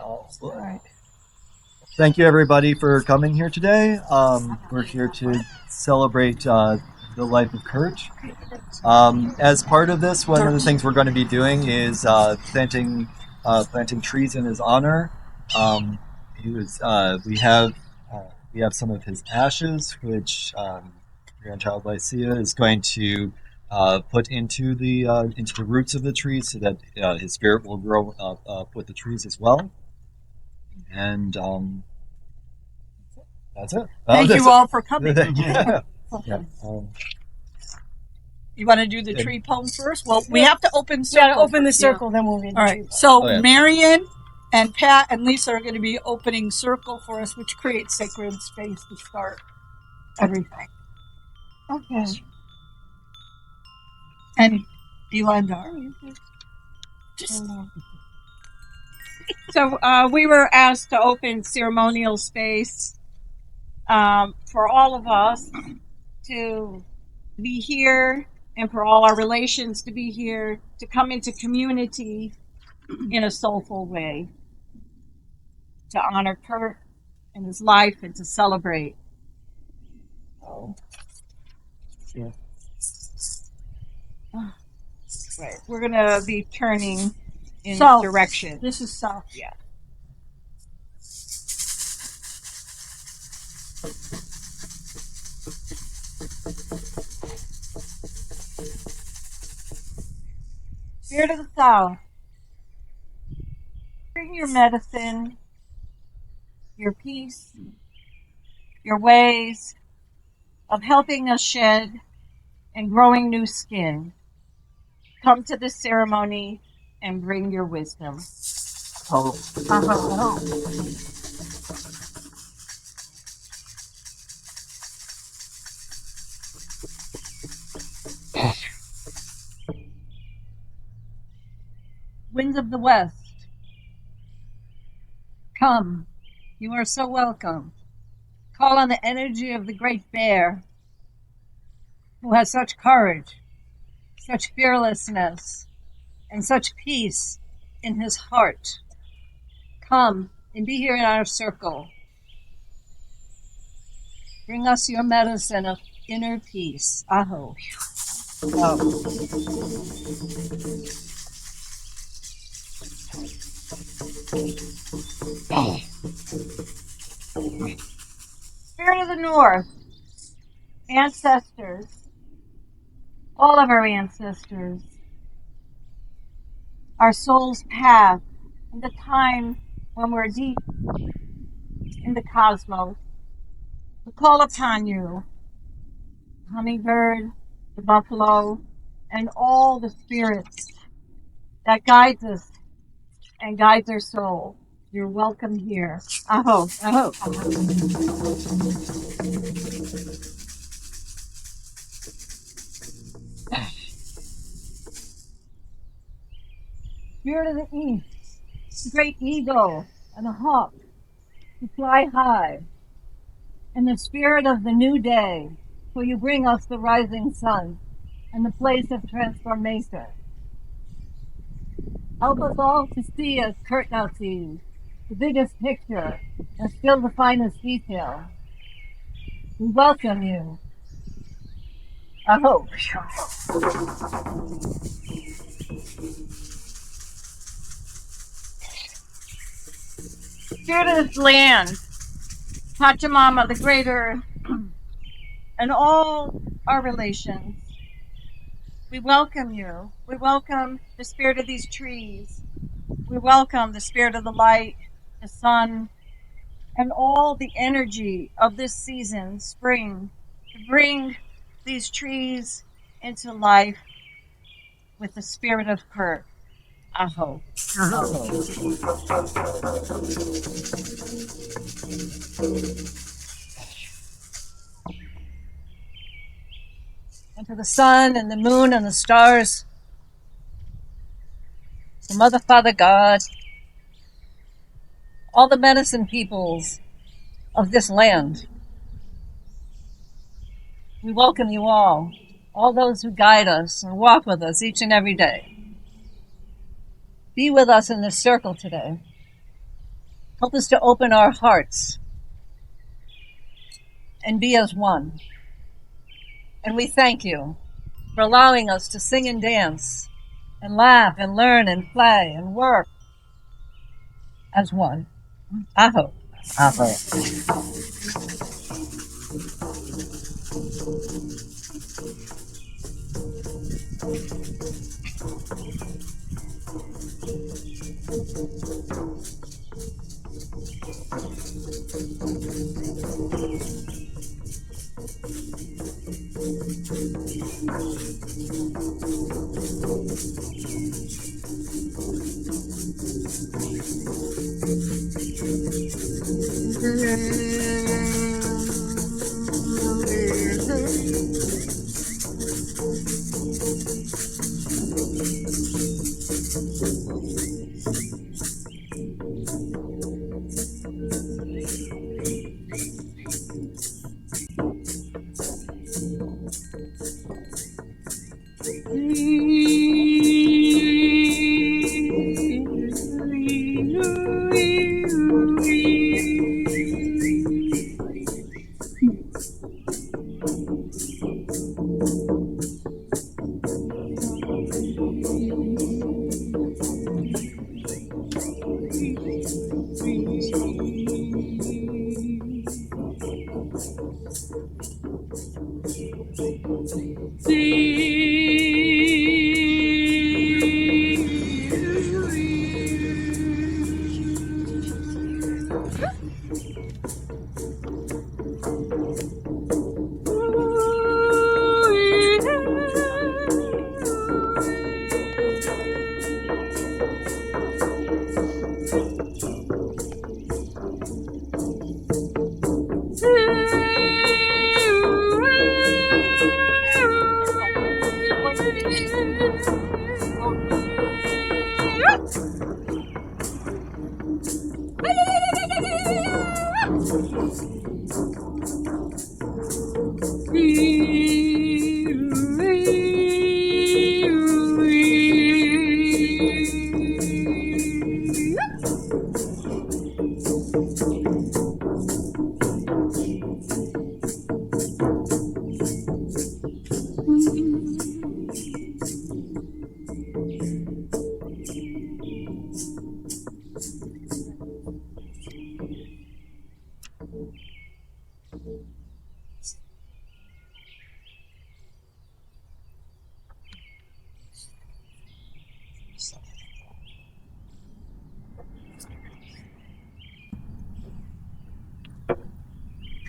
All right. Thank you, everybody, for coming here today. We're here to celebrate the life of Kurt. As part of this, one of the things we're going to be doing is planting trees in his honor. He was we have some of his ashes, which grandchild Lycia is going to put into the roots of the trees, so that his spirit will grow up with the trees as well. And that's it. Thank you all for coming. Yeah. Yeah. You want to do the tree poem first? Well, we have to open We circle. gotta open the circle, then we'll read the All tree right. poem. So Oh, yeah. Marion and Pat and Lisa are going to be opening circle for us, which creates sacred space to start everything. Okay. And Elandar, just So we were asked to open ceremonial space for all of us to be here and for all our relations to be here, to come into community in a soulful way, to honor Kurt and his life and to celebrate. Oh. Yeah. Right. We're going to be turning in South. direction. This is south. Yeah. Spirit of the South, bring your medicine, your peace, your ways of helping us shed and growing new skin. Come to this ceremony and bring your wisdom. Oh. Winds of the West, come. You are so welcome. Call on the energy of the Great Bear, who has such courage, such fearlessness, and such peace in his heart. Come and be here in our circle. Bring us your medicine of inner peace. Aho. Spirit of the North, ancestors, all of our ancestors, our soul's path, in the time when we're deep in the cosmos, we call upon you, hummingbird, the buffalo, and all the spirits that guides us and guides our soul. You're welcome here. Aho, aho. Spirit of the East, the great eagle and the hawk who fly high, and the spirit of the new day, for you bring us the rising sun and the place of transformation. Help us all to see as Kurt now sees, the biggest picture and still the finest detail. We welcome you. Aho. Spirit of this land, Pachamama, the Great Earth, and all our relations, we welcome you. We welcome the spirit of these trees. We welcome the spirit of the light, the sun, and all the energy of this season, spring, to bring these trees into life with the spirit of Kurt. Aho. And to the sun and the moon and the stars, the Mother, Father, God, all the medicine peoples of this land, we welcome you all those who guide us and walk with us each and every day. Be with us in this circle today. Help us to open our hearts and be as one. And we thank you for allowing us to sing and dance and laugh and learn and play and work as one. I hope. I hope.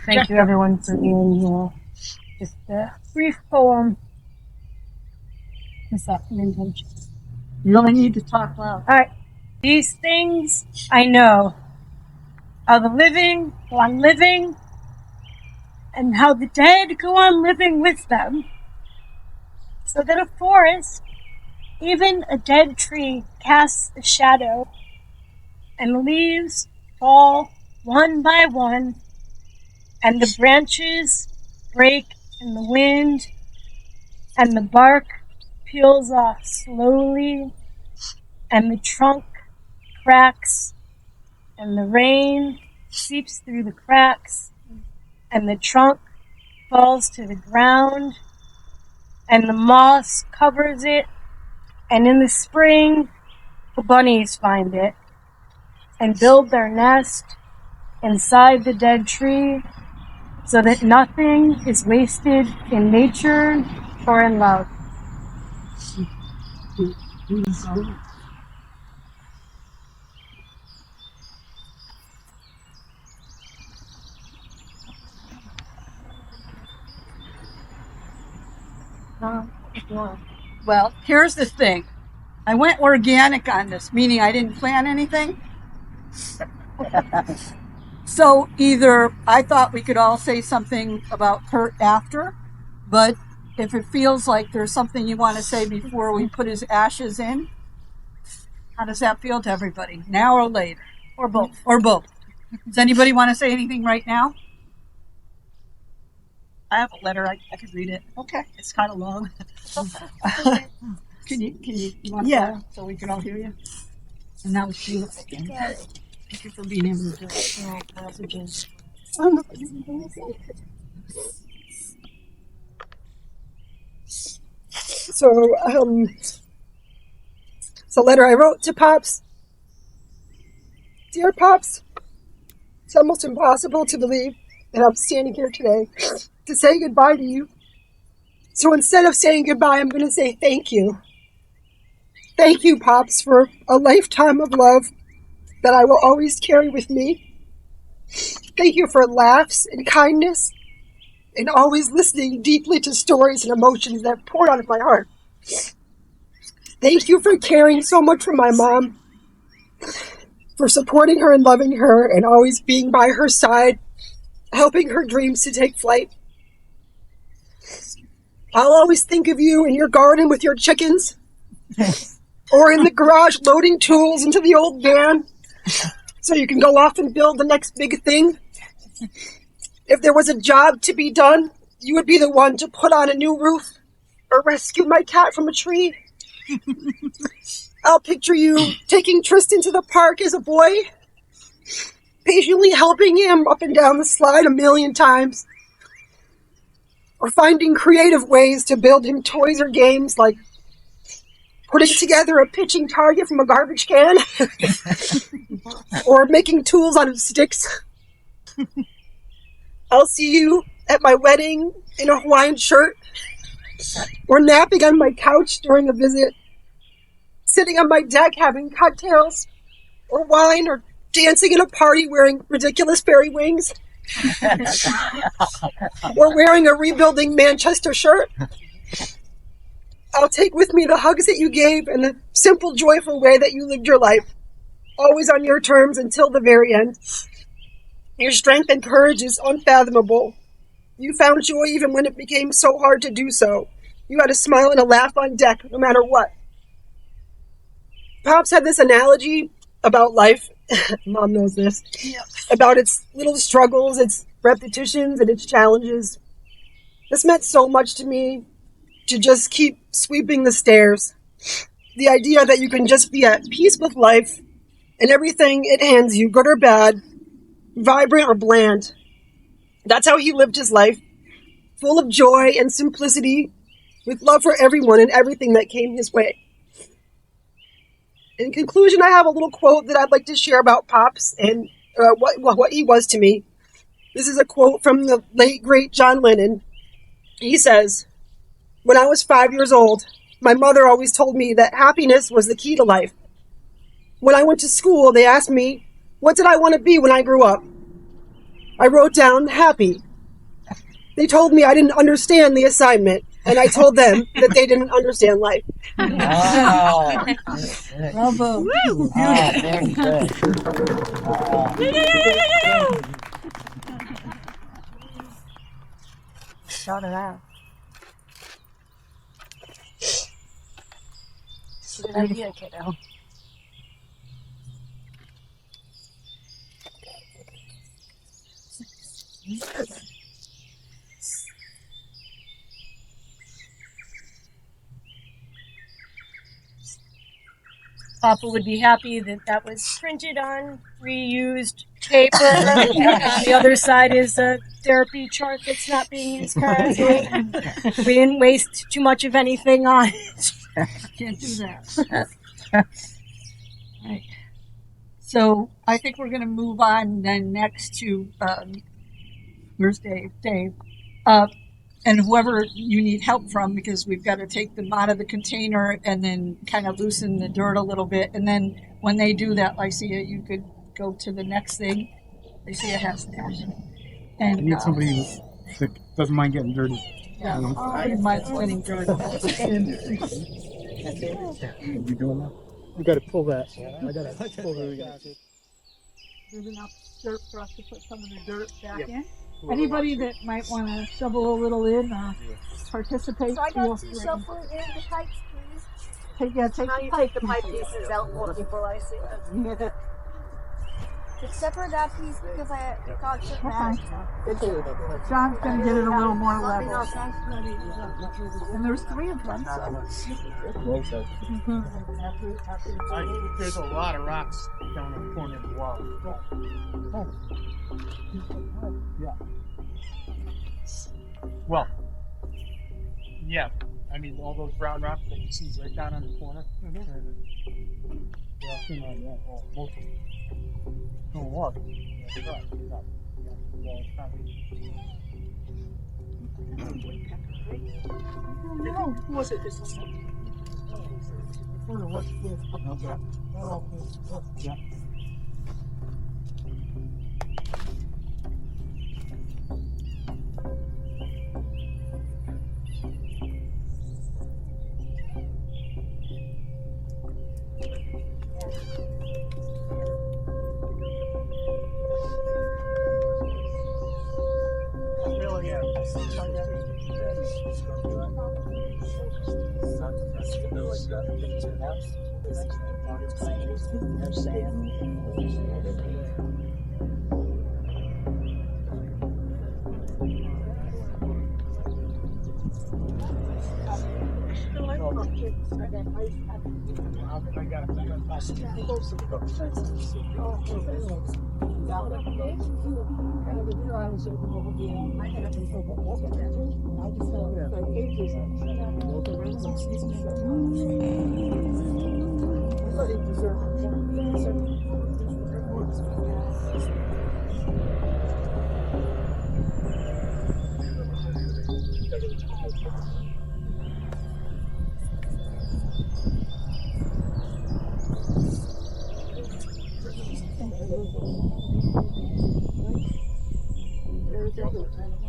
Thank you, everyone, for being here. Just a brief poem this afternoon. You only need to talk loud. All right. These things I know how the living go on living, and how the dead go on living with them. So that a forest, even a dead tree, casts a shadow, and leaves fall one by one, and the branches break in the wind, and the bark peels off slowly, and the trunk cracks, and the rain seeps through the cracks, and the trunk falls to the ground, and the moss covers it, and in the spring the bunnies find it and build their nest inside the dead tree, so that nothing is wasted in nature or in love. Well, here's the thing. I went organic on this, meaning I didn't plan anything. So either I thought we could all say something about Kurt after, but if it feels like there's something you want to say before we put his ashes in, how does that feel to everybody? Now or later? Or both. Or both? Does anybody want to say anything right now? I have a letter. I could read it. Okay. It's kind of long. Can you want Yeah. that so we can all hear you? And that was beautiful. Thank you for being able to do small passages. So, it's a letter I wrote to Pops. Dear Pops, it's almost impossible to believe that I'm standing here today to say goodbye to you. So instead of saying goodbye, I'm going to say thank you. Thank you, Pops, for a lifetime of love that I will always carry with me. Thank you for laughs and kindness and always listening deeply to stories and emotions that poured out of my heart. Thank you for caring so much for my mom, for supporting her and loving her and always being by her side, helping her dreams to take flight. I'll always think of you in your garden with your chickens, or in the garage loading tools into the old van so you can go off and build the next big thing. If there was a job to be done, you would be the one to put on a new roof or rescue my cat from a tree. I'll picture you taking Tristan to the park as a boy, patiently helping him up and down the slide 1,000,000 times, or finding creative ways to build him toys or games like putting together a pitching target from a garbage can, or making tools out of sticks. I'll see you at my wedding in a Hawaiian shirt, or napping on my couch during a visit, sitting on my deck having cocktails, or wine, or dancing in a party wearing ridiculous fairy wings, or wearing a Rebuilding Manchester shirt. I'll take with me the hugs that you gave and the simple, joyful way that you lived your life, always on your terms until the very end. Your strength and courage is unfathomable. You found joy even when it became so hard to do so. You had a smile and a laugh on deck, no matter what. Pops had this analogy about life. Mom knows this. Yep. About its little struggles, its repetitions, and its challenges. This meant so much to me, to just keep sweeping the stairs. The idea that you can just be at peace with life and everything it hands you, good or bad, vibrant or bland. That's how he lived his life, full of joy and simplicity, with love for everyone and everything that came his way. In conclusion, I have a little quote that I'd like to share about Pops and what he was to me. This is a quote from the late, great John Lennon. He says, "When I was 5 years old, my mother always told me that happiness was the key to life. When I went to school, they asked me, what did I want to be when I grew up? I wrote down happy. They told me I didn't understand the assignment, and I told them that they didn't understand life." Wow. Bravo. Very good. Shout it out. Good idea, kiddo. Papa would be happy that that was printed on reused paper. On the other side is a therapy chart that's not being used currently. We didn't waste too much of anything on it. Can't do that. Right. So I think we're going to move on then next to, where's Dave? Dave. And whoever you need help from, because we've got to take them out of the container and then kind of loosen the dirt a little bit. And then when they do that, Lycia, you could go to the next thing. Lycia has that. I And need somebody that doesn't mind getting dirty. yeah, I don't mind getting dirty. You doing that? You got to pull that. I got to pull that. There's enough dirt for us to put some of the dirt back in. Anybody that might want to shovel a little in, participate. So I feel got to free. shuffle in the pipes, please. Take Can you take the pipe pieces out for me while I see them? Except for that piece because I got so mad. John's gonna get it a little more level. And there's 3 of them. There's a lot of rocks down in the corner of the wall. Yeah. Well, yeah. I mean, all those brown rocks that you see right down on the corner. Yeah, most of them. No water. No, was it this one? Yeah.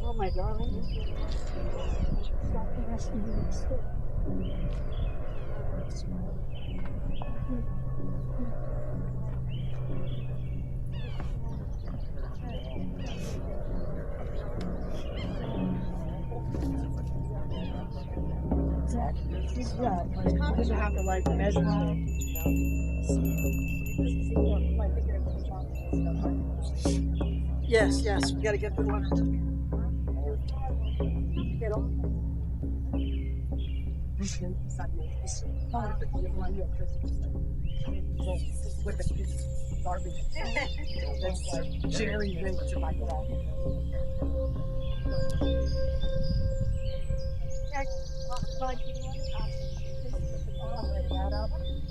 Oh my darling. Yeah, you have to like measure out. Yes, yes, we gotta get the one. Get on. With the garbage. That's like jerry rigs like that.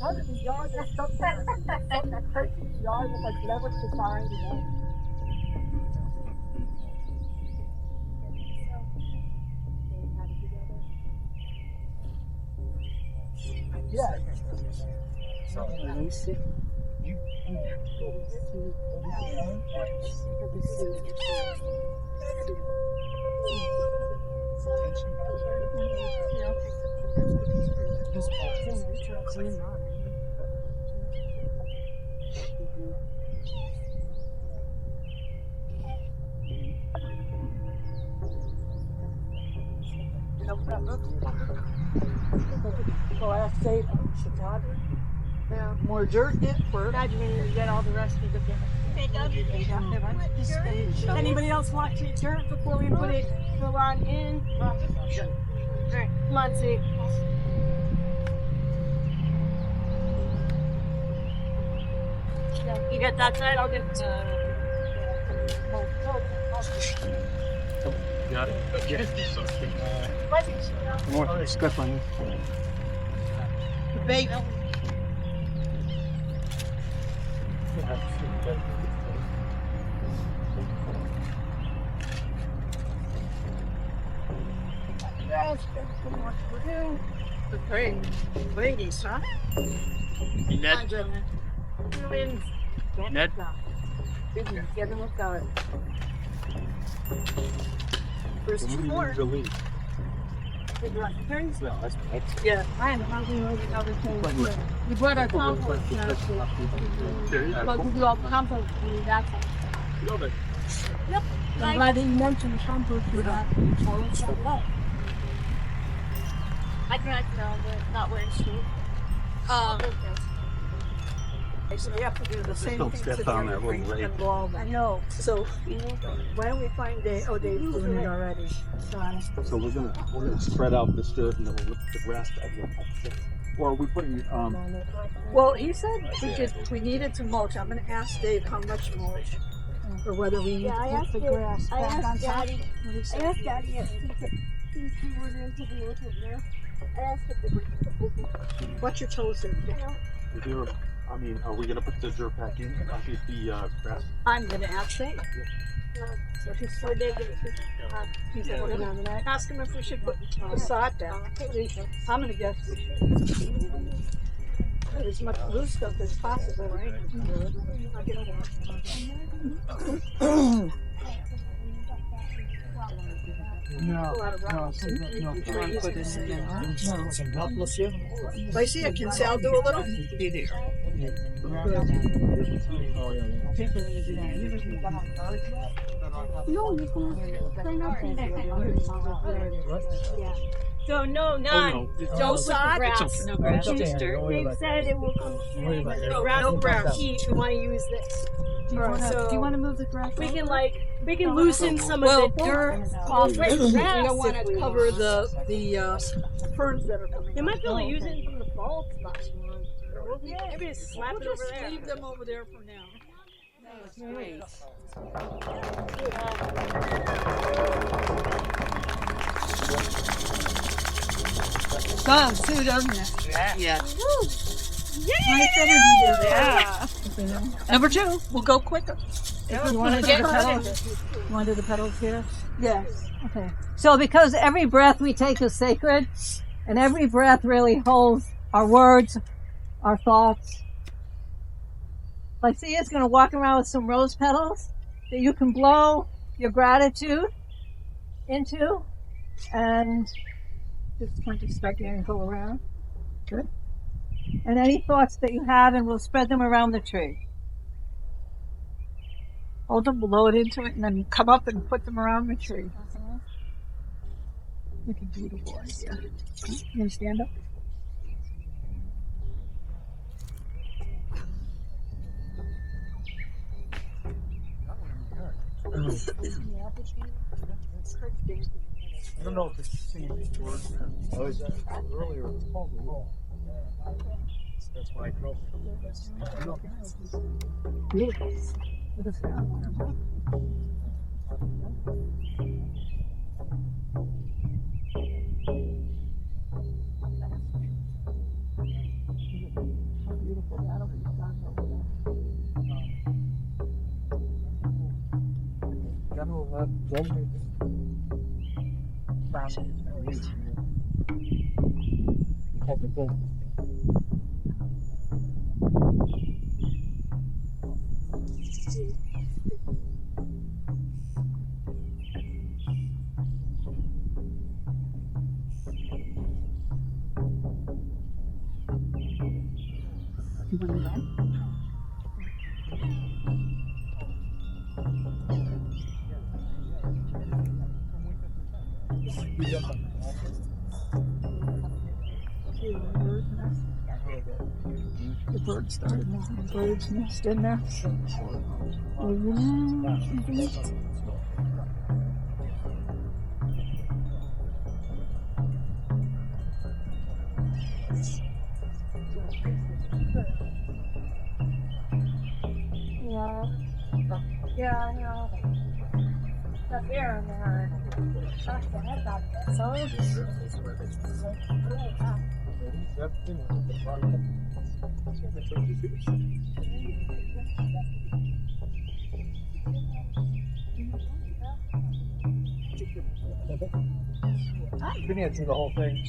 How did the yard just stuff that crazy yard with like leverage design, you know? Yeah. So, so I say Chicago. Yeah. More dirt in first. Imagine when you get all the rest of the Anybody else want to dirt before we put it full on in? Alright, come on, see. You get that side, I'll get Got it. Yes. More stuff on the bait. Great. Ladies, huh? Ned. Ned. Get them with God. There's 2 more. Yeah. I am hungry over other things. We brought our compost now. But we do all compost food, that's all. Yep. I'm glad that you mentioned compost food. I can act now, but not wearing shoes. So you have to do the same Don't thing step to the on that other little green lake. and blow them. I know. So why don't we find Dave? Oh, Dave's doing it already. Darn. So we're gonna spread out this dirt and then we'll lift the grass back. Or are we putting Well, he said we needed to mulch. I'm going to ask Dave how much mulch, or whether we need Yeah, to put the grass I back on asked top. Daddy. What do you I say? asked Daddy since we were going to be with him there. I asked him to bring the book. What's your toes in? is there, I mean, are we gonna put the dirt back in? I think the grass. I'm going to ask Dave. So he's Or they get he's working on that. Ask him if we should put the sod down. I'm going to guess we should. Put as much loose stuff as possible, right? I'll get Lacey, can Sal do a little? No, you Yeah. So no, not No sod? grass. No grass. Just dirt. They've said it will come. No grass. Heat. We want to use this. Do you want to move the grass? We can loosen some of the dirt off. We don't want to cover the ferns that are coming. They might be able to use it from the fall spot. Maybe just slap We'll it over just there. leave them over there for now. Great. Sounds too, doesn't it? Yeah. Yeah. Number 2, we'll go quicker. You want to do the pedals? You want to do the pedals here? Yes. Okay. So because every breath we take is sacred, and every breath really holds our words, our thoughts. Lycia's going to walk around with some rose petals that you can blow your gratitude into, and just going to start there and go around. Good. And any thoughts that you have, and we'll spread them around the tree. Hold them, blow it into it, and then come up and put them around the tree. Look at beautiful idea. You gonna stand up? I don't know if it's singing these words. Oh, is that earlier? It was called the roll. That's why I grew up. Beautiful. Look at that. How beautiful that'll be done over there. General You want to run? The bird started moving. The bird's nest in there. Yeah, I know. The bear in there. Shock the head out there. So You've been here through the whole thing.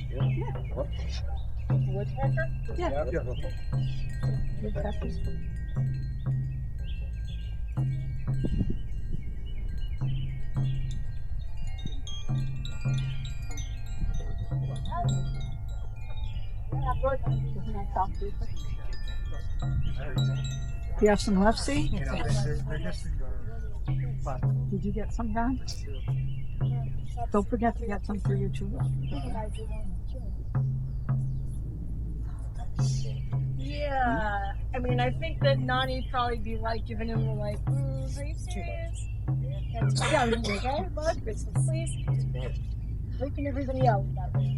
Woodpecker? Yeah. Woodpeckers. Doesn't that sound beautiful? Do you have some left, see? Did you get some done? Don't forget to get some for your children. Yeah. I mean, I think that Nani'd probably be like giving him the like, are you serious? Yeah, okay, look, Christmas, please. Freaking everybody out with that one.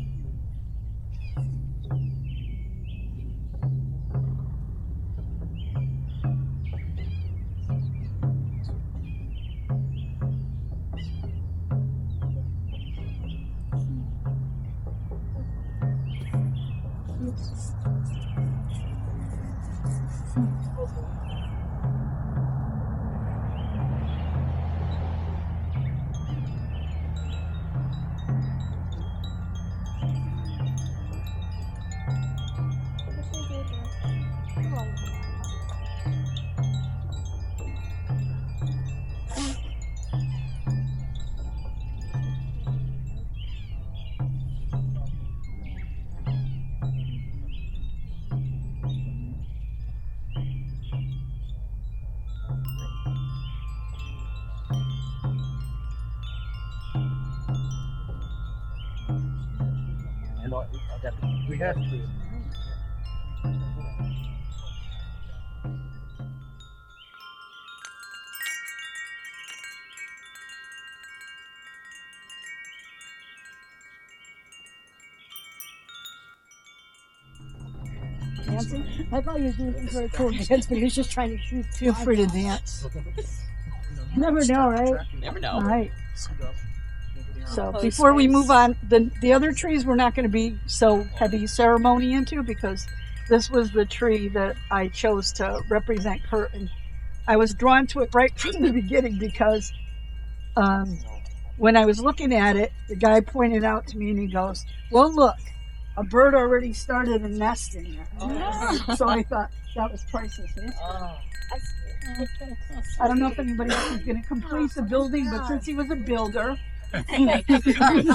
We have to. Dancing? I thought you were doing very cool dance, but he was just trying to shoot. Feel free to dance. You never know, right? Never All know. right. So Close before we space. move on, the other trees we're not going to be so heavy ceremony into because this was the tree that I chose to represent Kurt, and I was drawn to it right from the beginning because when I was looking at it, the guy pointed out to me and he goes, "Well, look, a bird already started a nest in there." So I thought that was priceless. I don't know if anybody else is going to complete the building, but since he was a builder,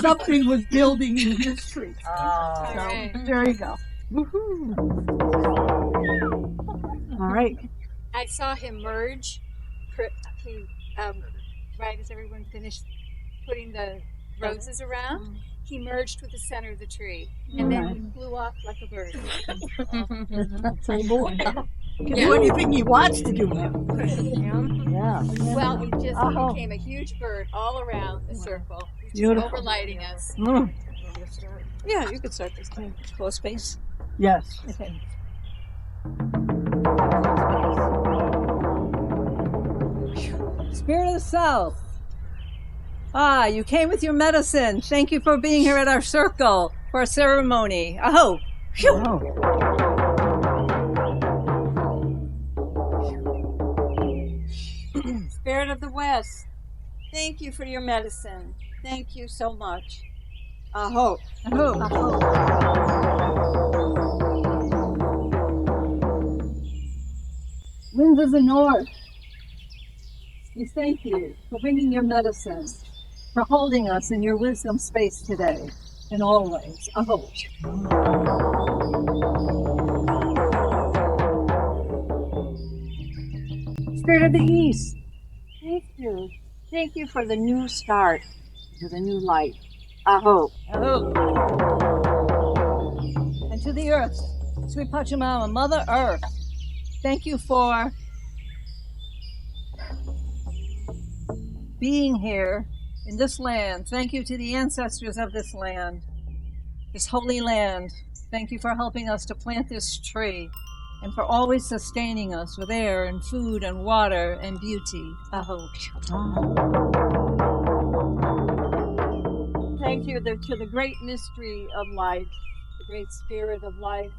something was building in his tree. So there you go. Woohoo! All right. I saw him merge. He, right as everyone finished putting the roses around, he merged with the center of the tree, and then he flew off like a bird. Same boy. Can do anything he wants to do now. Yeah. Well, he just became a huge bird all around the circle, just Beautiful. overlighting us. Yeah, you could start this time. Close space. Yes. Okay. Spirit of the South. You came with your medicine. Thank you for being here at our circle for a ceremony. Aho! Spirit of the West, thank you for your medicine. Thank you so much. Aho. Winds of the North. We thank you for bringing your medicine, for holding us in your wisdom space today and always. Aho. Spirit of the East. Thank you. Thank you for the new start, for the new light. Aho. Aho. And to the earth, sweet Pachamama, Mother Earth, thank you for being here in this land. Thank you to the ancestors of this land, this holy land. Thank you for helping us to plant this tree and for always sustaining us with air and food and water and beauty. Aho. Thank you to the great mystery of life, the great spirit of life,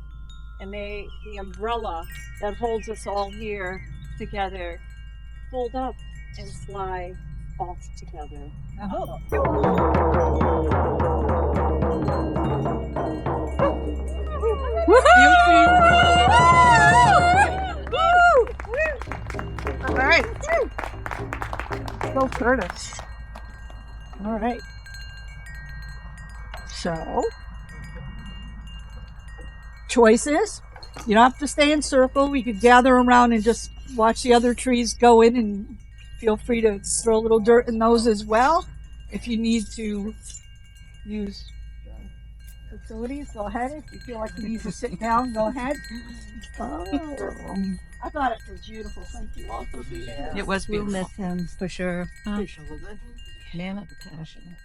and may the umbrella that holds us all here together fold up and fly off together. Aho. All right. Go Curtis. All right. So, choices. You don't have to stay in circle. We could gather around and just watch the other trees go in, and feel free to throw a little dirt in those as well if you need to use facilities, go ahead. If you feel like you need to sit down, go ahead. I thought it was beautiful. Thank you all for being here. It was beautiful. We'll miss him for sure. Man of passion.